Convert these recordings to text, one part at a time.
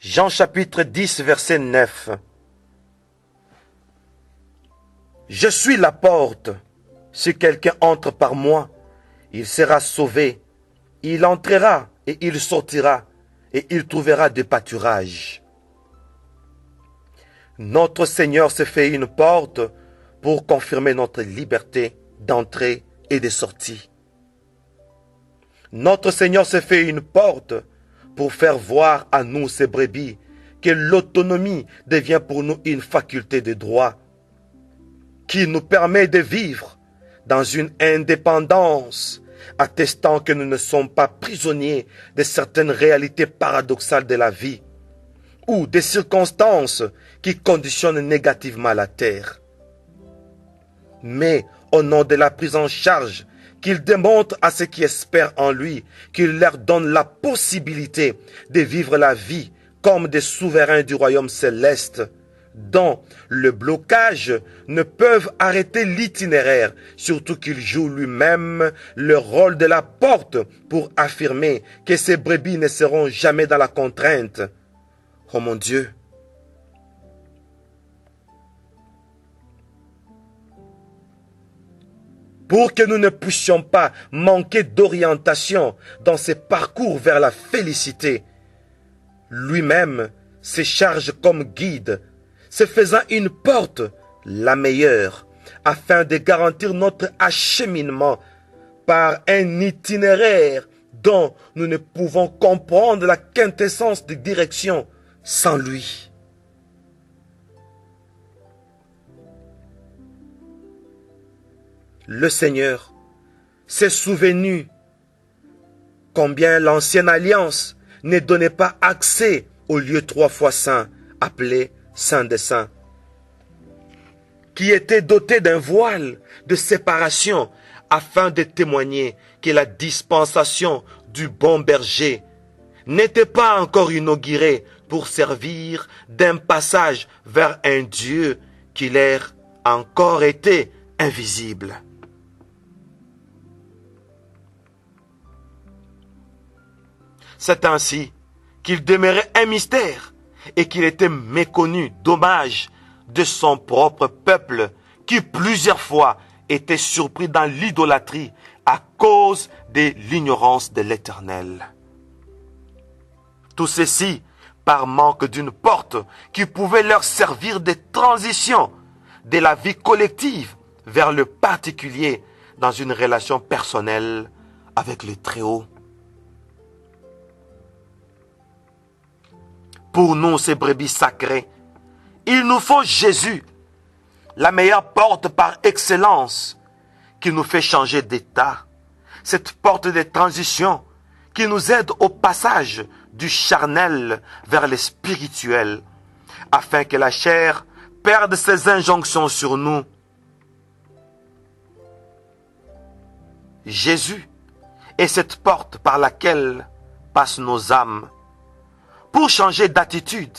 Jean chapitre 10, verset 9. Je suis la porte. Si quelqu'un entre par moi, il sera sauvé. Il entrera et il sortira et il trouvera des pâturages. Notre Seigneur s'est fait une porte pour confirmer notre liberté d'entrée et de sortie. Notre Seigneur s'est fait une porte pour faire voir à nous, ses brebis, que l'autonomie devient pour nous une faculté de droit qui nous permet de vivre dans une indépendance, attestant que nous ne sommes pas prisonniers de certaines réalités paradoxales de la vie ou des circonstances qui conditionnent négativement la terre. Mais au nom de la prise en charge qu'il démontre à ceux qui espèrent en lui, qu'il leur donne la possibilité de vivre la vie comme des souverains du royaume céleste, dont le blocage ne peuvent arrêter l'itinéraire, surtout qu'il joue lui-même le rôle de la porte pour affirmer que ces brebis ne seront jamais dans la contrainte. Oh mon Dieu! Pour que nous ne puissions pas manquer d'orientation dans ce parcours vers la félicité, lui-même se charge comme guide, se faisant une porte, la meilleure, afin de garantir notre acheminement par un itinéraire dont nous ne pouvons comprendre la quintessence de direction sans lui. Le Seigneur s'est souvenu combien l'ancienne alliance ne donnait pas accès au lieu 3 fois saint, appelé Saint des Saints, qui était doté d'un voile de séparation afin de témoigner que la dispensation du bon berger n'était pas encore inaugurée pour servir d'un passage vers un Dieu qui leur encore était invisible. C'est ainsi qu'il demeurait un mystère et qu'il était méconnu, dommage, de son propre peuple qui plusieurs fois était surpris dans l'idolâtrie à cause de l'ignorance de l'Éternel. Tout ceci par manque d'une porte qui pouvait leur servir de transition de la vie collective vers le particulier dans une relation personnelle avec le Très-Haut. Pour nous, ces brebis sacrées, il nous faut Jésus, la meilleure porte par excellence, qui nous fait changer d'état. Cette porte de transition qui nous aide au passage du charnel vers le spirituel, afin que la chair perde ses injonctions sur nous. Jésus est cette porte par laquelle passent nos âmes, pour changer d'attitude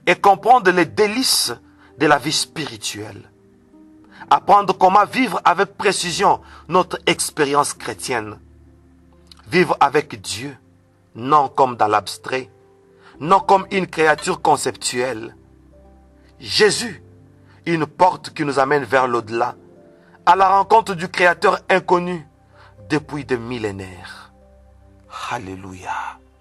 et comprendre les délices de la vie spirituelle. Apprendre comment vivre avec précision notre expérience chrétienne. Vivre avec Dieu, non comme dans l'abstrait, non comme une créature conceptuelle. Jésus, une porte qui nous amène vers l'au-delà, à la rencontre du Créateur inconnu depuis des millénaires. Alléluia.